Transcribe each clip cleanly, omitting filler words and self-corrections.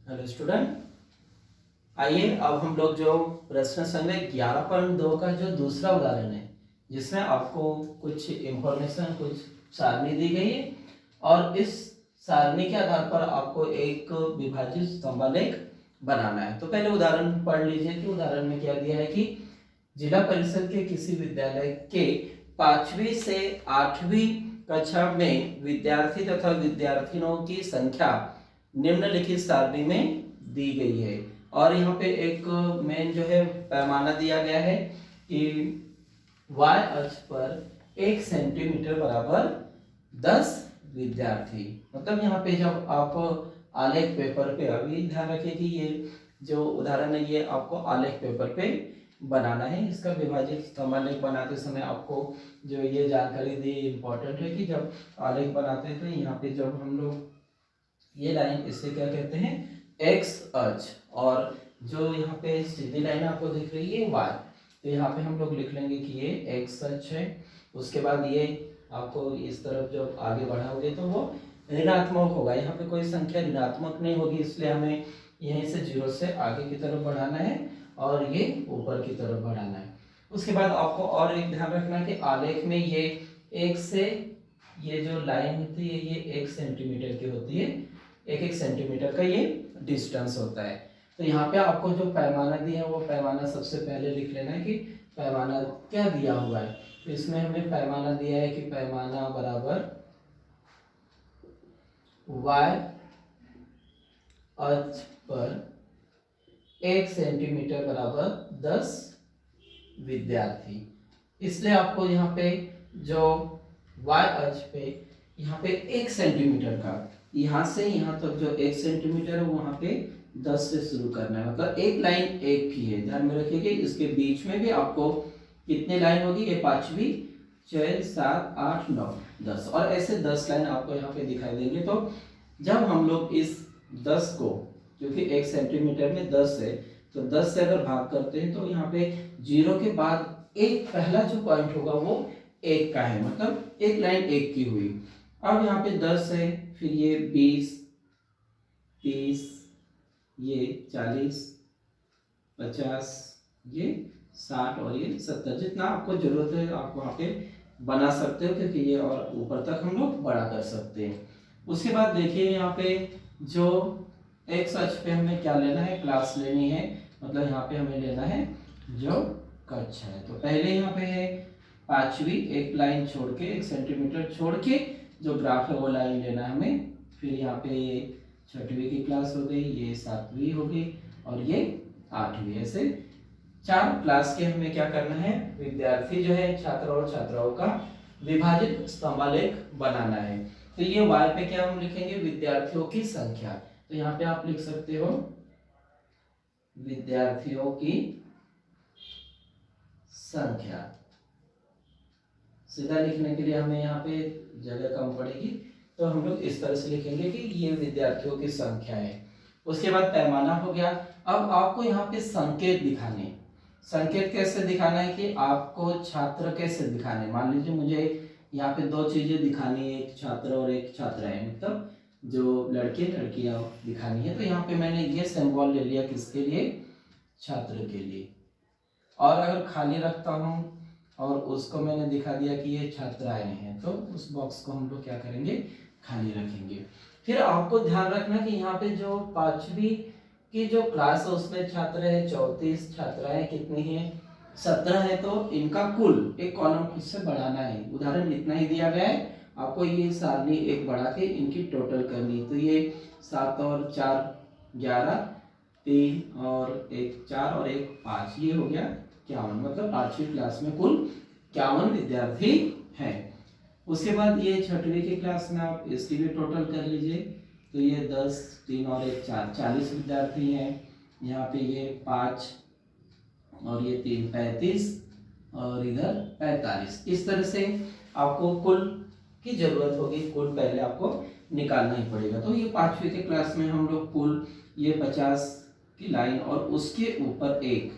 Hello student, आइए अब हम लोग जो प्रश्न संख्या 11.2 का जो दूसरा उदाहरण है जिसमें आपको कुछ इंफॉर्मेशन कुछ सारणी दी गई है और इस सारणी के आधार पर आपको एक विभाजित स्तंभालेख बनाना है। तो पहले उदाहरण पढ़ लीजिए कि उदाहरण में क्या दिया है कि जिला परिषद के किसी विद्यालय के 5वीं से 8वीं कक्षा में विद्यार्थी तथा विद्यार्थियों की संख्या निम्नलिखित सारणी में दी गई है। और यहाँ पे एक मेन जो है पैमाना दिया गया है कि y अक्ष पर 1 सेंटीमीटर बराबर 10 विद्यार्थी। मतलब यहाँ पे जब आप आलेख पेपर पे, अभी ध्यान रखिए कि ये जो उदाहरण है ये आपको आलेख पेपर पे बनाना है। इसका विभाजित स्तंभालेख बनाते समय आपको जो ये जानकारी दी इम्पोर्टेंट है कि जब आलेख बनाते हैं तो यहाँ पे जब हम लोग ये लाइन इसे क्या कहते हैं, एक्स अक्ष, और जो यहाँ पे सीधी लाइन आपको दिख रही है वाई, तो यहाँ पे हम लोग लिख लेंगे कि ये एक्स अक्ष है। उसके बाद ये आपको इस तरफ जब आगे बढ़ाओगे तो वो ऋणात्मक होगा। यहाँ पे कोई संख्या ऋणात्मक नहीं होगी, इसलिए हमें यहीं से 0 से आगे की तरफ बढ़ाना है और ये ऊपर की तरफ बढ़ाना है। उसके बाद आपको और एक ध्यान रखना है कि आलेख में ये एक से ये जो लाइन होती है ये 1 सेंटीमीटर की होती है, 1 सेंटीमीटर का ये डिस्टेंस होता है। तो यहाँ पे आपको जो पैमाना दिया है वो पैमाना सबसे पहले लिख लेना है कि पैमाना क्या दिया हुआ है। तो इसमें हमें पैमाना दिया है कि पैमाना बराबर y अक्ष पर 1 सेंटीमीटर बराबर 10 विद्यार्थी। इसलिए आपको यहाँ पे जो y अक्ष पे यहाँ पे 1 सेंटीमीटर का, यहाँ से यहाँ तक जो 1 सेंटीमीटर है वहाँ पे 10 से शुरू करना है। मतलब एक लाइन एक ही है, ध्यान में रखिए कि इसके बीच में भी आपको कितनी लाइन होगी, ये 5वीं 6 7 8 9 10, और ऐसे 10 लाइन आपको यहाँ पे दिखाई देंगे। तो जब हम लोग इस 10 को, क्योंकि 1 सेंटीमीटर में 10 है, तो 10 से अगर भाग करते हैं तो यहाँ पे 0 के बाद एक पहला जो पॉइंट होगा वो 1 का है, मतलब एक लाइन 1 की हुई। अब यहाँ पे 10 है, फिर ये 20 30 ये 40 50 ये 60 और ये 70, जितना आपको जरूरत है आप वहाँ पे बना सकते हो, क्योंकि ये और ऊपर तक हम लोग बड़ा कर सकते हैं। उसके बाद देखिए यहाँ पे जो एक्स अक्ष पे हमें क्या लेना है, क्लास लेनी है, मतलब यहाँ पे हमें लेना है जो कक्षा है। तो पहले यहाँ पे है 5वीं, एक लाइन छोड़ के 1 सेंटीमीटर छोड़ के जो ग्राफ है वो लाइन लेना है हमें। फिर यहाँ पे ये 6वीं की क्लास हो गई, ये 7वीं हो गई और ये 8वीं। ऐसे 4 क्लास के हमें क्या करना है, विद्यार्थी जो है छात्र और छात्राओं का विभाजित स्तंभालेख बनाना है। तो ये y पे क्या हम लिखेंगे, विद्यार्थियों की संख्या। तो यहाँ पे आप लिख सकते हो विद्यार्थियों की संख्या। सीधा लिखने के लिए हमें यहाँ पे जगह कम पड़ेगी, तो हम लोग इस तरह से लिखेंगे कि ये विद्यार्थियों की संख्या है। उसके बाद पैमाना हो गया। अब आपको यहाँ पे संकेत दिखाने, संकेत कैसे दिखाना है कि आपको छात्र कैसे दिखाने। मान लीजिए मुझे यहाँ पे 2 चीजें दिखानी है, एक छात्र और एक छात्रा है, मतलब जो लड़के लड़कियां दिखानी है। तो यहाँ पे मैंने ये सिंबल ले लिया, किसके लिए, छात्र के लिए। और अगर खाली रखता हूँ और उसको मैंने दिखा दिया कि ये छात्राएं हैं, तो उस बॉक्स को हम लोग क्या करेंगे, खाली रखेंगे। फिर आपको ध्यान रखना कि यहाँ पे जो 5वीं की जो क्लास है उसमें छात्र है 34, छात्राएं कितनी है 17 है। तो इनका कुल एक कॉलम खुद से बढ़ाना है। उदाहरण इतना ही दिया गया है, आपको ये सारणी एक बढ़ा के इनकी टोटल करनी। तो ये 7 और 4 11, 3 और 1 4 और 1 5, ये हो गया 51। मतलब 8वीं क्लास में कुल 51 विद्यार्थी हैं। उसके बाद ये 6वीं की क्लास में आप इसकी भी टोटल कर लीजिए। तो ये 10 3 और 1 4 40 विद्यार्थी हैं। यहाँ पे ये 5 और ये 3 35 और इधर 45। इस तरह से आपको कुल की जरूरत होगी, कुल पहले आपको निकालना ही पड़ेगा। तो ये 5वीं के क्लास में हम लोग कुल ये 50 की लाइन और उसके ऊपर 1,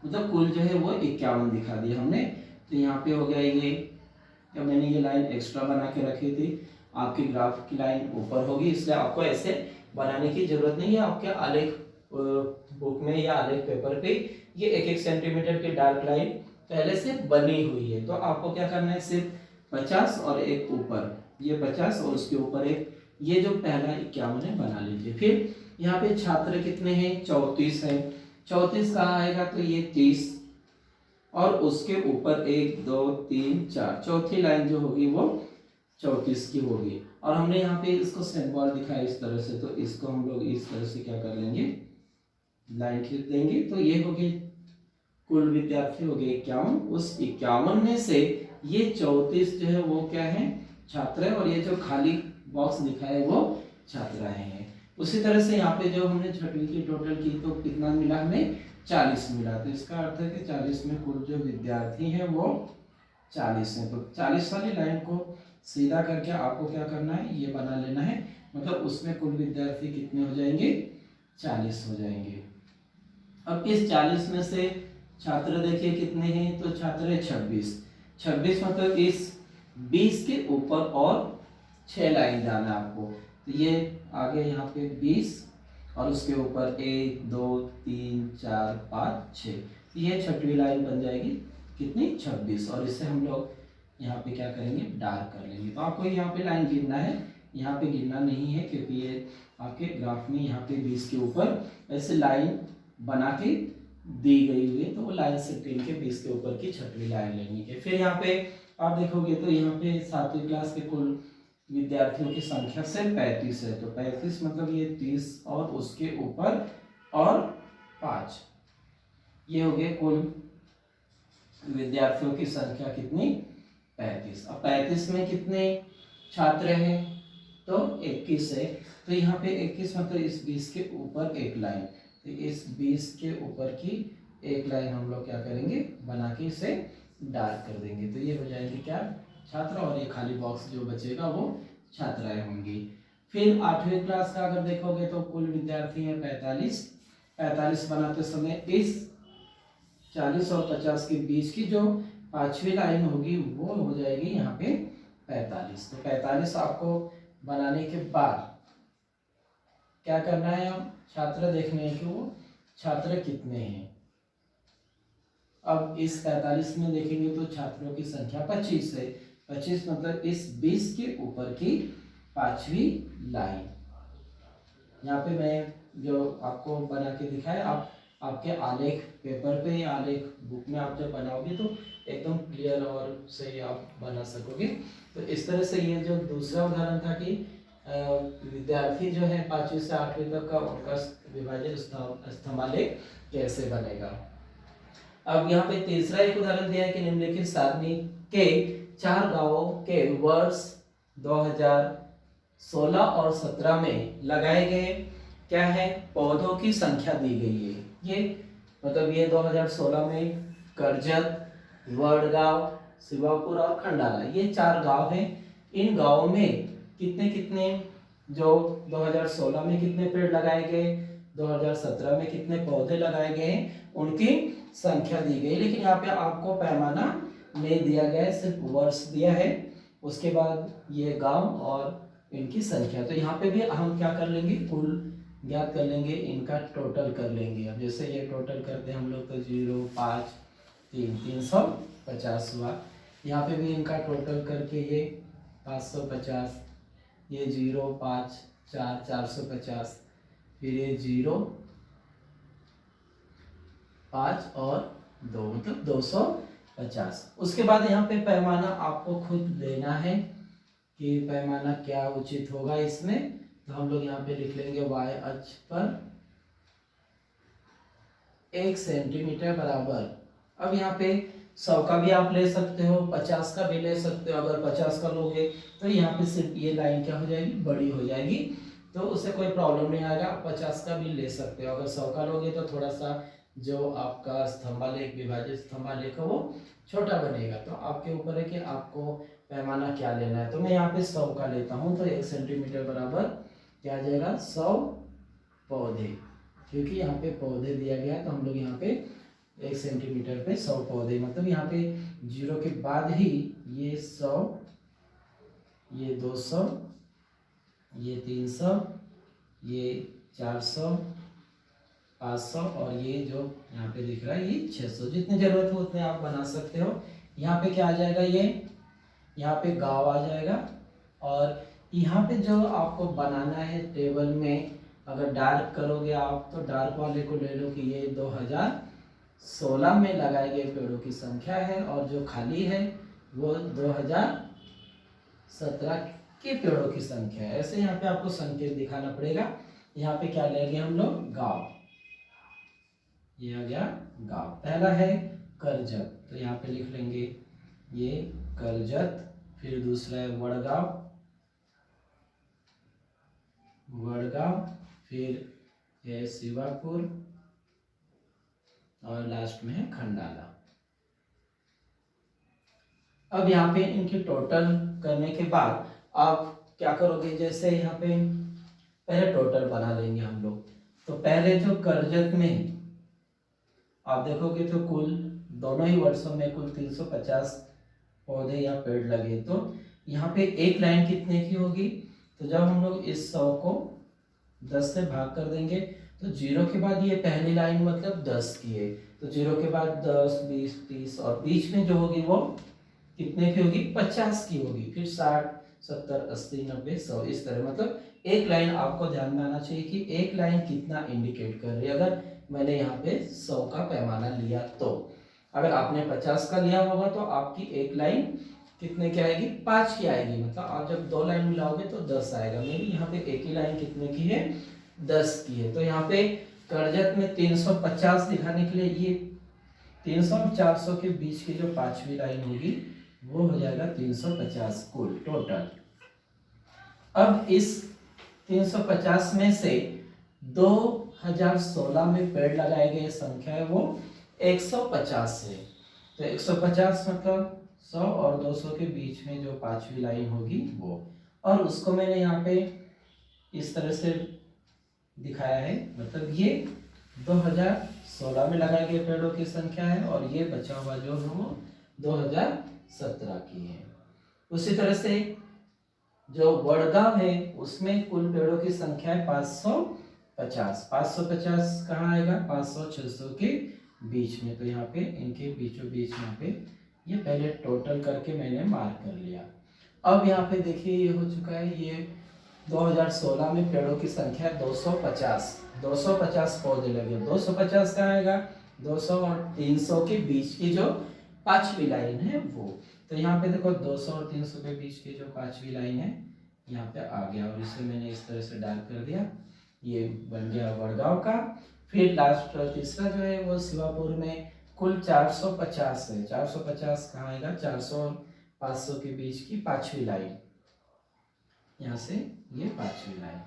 मतलब कुल जो है वो 51 दिखा दिया हमने। तो यहाँ पे हो गया ये, क्या मैंने ये लाइन एक्स्ट्रा बना के रखी थी, आपकी ग्राफ की लाइन ऊपर होगी, इसलिए आपको ऐसे बनाने की जरूरत नहीं है। आपके आलेख बुक में या आलेख पेपर पे ये 1-1 सेंटीमीटर की डार्क लाइन पहले से बनी हुई है। तो आपको क्या करना है, सिर्फ 50 और एक ऊपर, ये 50 और उसके ऊपर एक, ये जो पहला 51 है बना लीजिए। फिर यहाँ पे छात्र कितने हैं, 34 है। 34 कहाँ आएगा, तो ये 30 और उसके ऊपर 1 2 3 4, चौथी लाइन जो होगी वो 34 की होगी। और हमने यहाँ पे इसको सिंबल दिखाया इस तरह से, तो इसको हम लोग इस तरह से क्या कर लेंगे, लाइन खींच देंगे। तो ये हो गई, कुल विद्यार्थी हो गए 51। उस 51 में से ये 34 जो है वो क्या है, छात्र है, और ये जो खाली बॉक्स दिखा है वो छात्राएं हैं। उसी तरह से यहाँ पे जो हमने छठवीं की टोटल की तो कितना मिला, हमें 40 मिला। तो इसका अर्थ है कि 40 में कुल जो विद्यार्थी हैं वो 40 हैं। तो 40 वाली लाइन को सीधा करके आपको क्या करना है, ये बना लेना है, मतलब उसमें कुल विद्यार्थी कितने हो जाएंगे, 40 हो जाएंगे। अब इस 40 में से छात्र देखिए कितने हैं, तो छात्र है 26। 26 मतलब इस 20 के ऊपर और 6 लाइन जाना है आपको। तो ये आगे यहाँ पे 20 और उसके ऊपर 1 2 3 4 5 6, ये छठवीं लाइन बन जाएगी कितनी, 26। और इससे हम लोग यहाँ पे क्या करेंगे, डार्क कर लेंगे। तो आपको यहाँ पे लाइन गिनना है, यहाँ पे गिनना नहीं है, क्योंकि ये आपके ग्राफ में यहाँ पे 20 के ऊपर ऐसे लाइन बना के दी गई हुई है। तो वो लाइन से गिन के 20 के ऊपर की छठवीं लाइन लेंगे। फिर यहाँ पे आप देखोगे तो यहाँ पे 7वीं क्लास के कुल विद्यार्थियों की संख्या से 35 है। तो 35 मतलब ये 30 और उसके ऊपर और 5, ये हो गए कुल विद्यार्थियों की संख्या कितनी, 35। अब 35 में कितने छात्र हैं, तो 21 है। तो यहाँ पे 21 मतलब इस 20 के ऊपर एक लाइन, तो इस 20 के ऊपर की एक लाइन हम लोग क्या करेंगे, बना के इसे डार्क कर देंगे। तो ये हो जाएगी क्या, छात्र, और ये खाली बॉक्स जो बचेगा वो छात्राएं होंगी। फिर 8वीं क्लास का अगर देखोगे तो कुल विद्यार्थी हैं 45। 45 बनाते समय इस 40 और 50 के बीच की जो 5वीं लाइन होगी वो हो जाएगी यहाँ पे 45। तो 45 आपको बनाने के बाद क्या करना है, अब छात्र देखने हैं कि वो छात्र कितने हैं। अब इस 45 में देखेंगे तो छात्रों की संख्या 25 है। 25 मतलब इस 20 के ऊपर की 5वीं लाइन। यहाँ पे मैं जो आपको बना के दिखाया, आप आपके आलेख पेपर पे या आलेख बुक में आप जब बनाओगे तो एकदम क्लियर और सही आप बना सकोगे। तो इस तरह से ये जो दूसरा उदाहरण था कि विद्यार्थी जो है 5वीं से 8वीं तक का उनका विभाजित स्तंभालेख कैसे बनेगा। अब यहाँ पे तीसरा एक उदाहरण दिया है कि निम्नलिखित सारणी के 4 गांवों के वर्ष 2016 और 17 में लगाए गए क्या है, पौधों की संख्या दी गई है। ये मतलब ये 2016 में करजत, वडगांव, शिवापुर और खंडाला, ये 4 गांव हैं। इन गांवों में कितने कितने, जो 2016 में कितने पेड़ लगाए गए, 2017 में कितने पौधे लगाए गए हैं, उनकी संख्या दी गई। लेकिन यहाँ पे आपको पैमाना नहीं दिया गया है, सिर्फ वर्ष दिया है, उसके बाद ये गांव और इनकी संख्या। तो यहाँ पे भी हम क्या कर लेंगे, कुल ज्ञात कर लेंगे, इनका टोटल कर लेंगे। अब जैसे ये टोटल करते हैं हम लोग तो 0 5 3 350 हुआ। यहाँ पे भी इनका टोटल करके ये 550, ये 0 5 4 450, फिर ये 0 5 और 2 मतलब 250। उसके बाद यहाँ पे पैमाना आपको खुद देना है कि पैमाना क्या उचित होगा इसमें। तो हम लोग यहाँ पे लिख लेंगे y अक्ष पर 1 सेंटीमीटर बराबर। अब यहाँ पे 100 का भी आप ले सकते हो, 50 का भी ले सकते हो। अगर 50 का लोगे तो यहाँ पे सिर्फ ये लाइन क्या हो जाएगी, बड़ी हो जाएगी, तो उससे कोई प्रॉब्लम नहीं आएगा। 50 का भी ले सकते हो। अगर 100 का लोगे तो थोड़ा सा जो आपका स्तंभालेख, विभाजित स्तंभालेख है वो छोटा बनेगा। तो आपके ऊपर है कि आपको पैमाना क्या लेना है। तो मैं यहाँ पे 100 का लेता हूँ, तो 1 सेंटीमीटर बराबर क्या आ जाएगा, 100 पौधे, क्योंकि यहाँ पे पौधे दिया गया है। तो हम लोग यहाँ पे 1 सेंटीमीटर पे 100 पौधे, मतलब यहाँ पे 0 के बाद ही ये 100, ये 200, ये 300, ये 400, 500 और ये जो यहाँ पे दिख रहा है ये 600। जितनी जरूरत हो उतने आप बना सकते हो। यहाँ पे क्या आ जाएगा, ये यहाँ पे गाँव आ जाएगा। और यहाँ पे जो आपको बनाना है टेबल में, अगर डार्क करोगे आप तो डार्क वाले को ले लो कि ये 2016 में लगाए गए पेड़ों की संख्या है, और जो खाली है वो 2017 के पेड़ों की संख्या है। ऐसे यहाँ पे आपको संकेत दिखाना पड़ेगा। यहाँ पे क्या लेंगे हम लोग, गाँव। ये आ गया गाँव। पहला है करजत, तो यहाँ पे लिख लेंगे ये करजत। फिर दूसरा है वडगांव, वडगांव। फिर है शिवापुर और लास्ट में है खंडाला। अब यहाँ पे इनकी टोटल करने के बाद आप क्या करोगे, जैसे यहाँ पे पहले टोटल बना लेंगे हम लोग। तो पहले जो करजत में आप देखोगे तो कुल दोनों ही वर्षों में कुल 350 पौधे या पेड़ लगे। तो यहाँ पे एक लाइन कितने की होगी, तो जब हम लोग इस 100 को 10 से भाग कर देंगे तो 0 के बाद ये पहली लाइन मतलब 10 की है, तो 0 के बाद 10, 20, 30 और बीच में जो होगी वो कितने की होगी, 50 की होगी। फिर 60, 70, 80, 90, 100 इस तरह। मतलब एक लाइन आपको ध्यान में आना चाहिए कि एक लाइन कितना इंडिकेट कर रही है। अगर मैंने यहाँ पे 100 का पैमाना लिया तो, अगर आपने 50 का लिया होगा तो आपकी एक लाइन कितने की आएगी, 5 की आएगी। मतलब आप जब 2 लाइन मिलाओगे तो 10 आएगा। मेरी यहाँ पे एक ही लाइन कितने की है, 10 की है। तो यहाँ पे करजत में 350 दिखाने के लिए ये 300 और 400 के बीच की जो 5वीं लाइन होगी वो हो जाएगा 350 कुल टोटल। अब इस 350 में से 2016 में पेड़ लगाए गए संख्या है वो 150 है। तो 150 मतलब 100 और 200 के बीच में जो 5वीं लाइन होगी वो, और उसको मैंने यहाँ पे इस तरह से दिखाया है। मतलब ये 2016 में लगाए गए पेड़ों की संख्या है और ये बचा हुआ जो है वो 2017 की है। उसी तरह से जो वडगांव है उसमें कुल पेड़ों की संख्या है 550। 550 कहाँ आएगा, 500, 600 के बीच में। तो यहाँ पे इनके बीचों बीच यहाँ पे ये पहले टोटल करके मैंने मार्क कर लिया। अब यहाँ पे देखिए ये हो चुका है, ये 2016 में पेड़ों की संख्या 250 पौधे लगे। 250 कहाँ आएगा, 200 और 300 के बीच की जो 5वीं लाइन है वो। तो यहाँ पे देखो 200 और 300 के बीच की जो 5वीं लाइन है यहाँ पे आ गया, और इसे मैंने इस तरह से डार्क कर दिया। ये बन गया वडगांव का। फिर लास्ट तीसरा जो है वो शिवापुर में कुल 450 है। 450 कहाँ आएगा, 400 और 500 के बीच की 5वीं लाइन, यहाँ से ये 5वीं लाइन।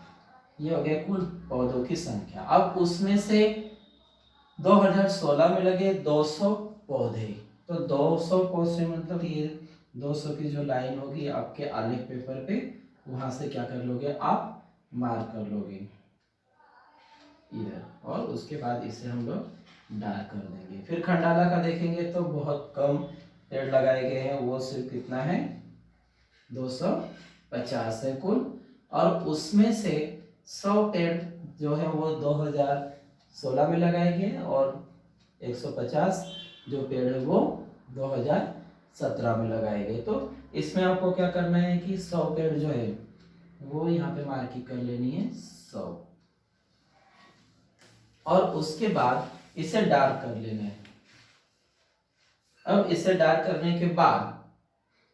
ये हो गया कुल पौधों की संख्या। अब उसमें से 2016 में लगे 200 पौधे। तो 200 पौधे मतलब ये 200 की जो लाइन होगी आपके आलेख पेपर पे, वहां से क्या कर लोगे आप, मार्क कर लोगे इधर, और उसके बाद इसे हम लोग डार्क कर देंगे। फिर खंडाला का देखेंगे तो बहुत कम पेड़ लगाए गए हैं, वो सिर्फ कितना है, 250 है कुल। और उसमें से 100 पेड़ जो है वो 2016 में लगाए गए हैं, और 150 जो पेड़ है वो 2017 में लगाए गए। तो इसमें आपको क्या करना है कि 100 पेड़ जो है वो यहाँ पे मार्किंग कर लेनी है 100, और उसके बाद इसे डार्क कर लेना है। अब इसे डार्क करने के बाद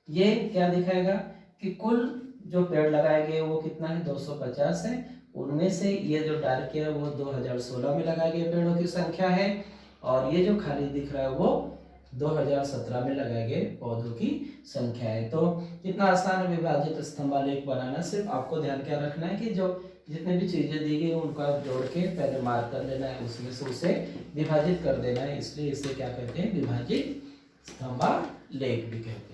ये क्या दिखाएगा कि कुल जो पेड़ लगाए गए वो कितना है, 250 है। उनमें से ये जो डार्क किया है वो 2016 में लगाए गए पेड़ों की संख्या है, और ये जो खाली दिख रहा है वो 2017 में लगाए गए पौधों की संख्या है। तो कितना आसान है विभाजित स्तंभालेख बनाना। सिर्फ आपको ध्यान क्या रखना है कि जो जितने भी चीजें दी गई उनका जोड़ के पहले मार्क कर लेना है, उसमें से उसे विभाजित कर देना है। इसलिए इसे क्या कहते हैं, विभाजित स्तंभालेख भी कहते हैं।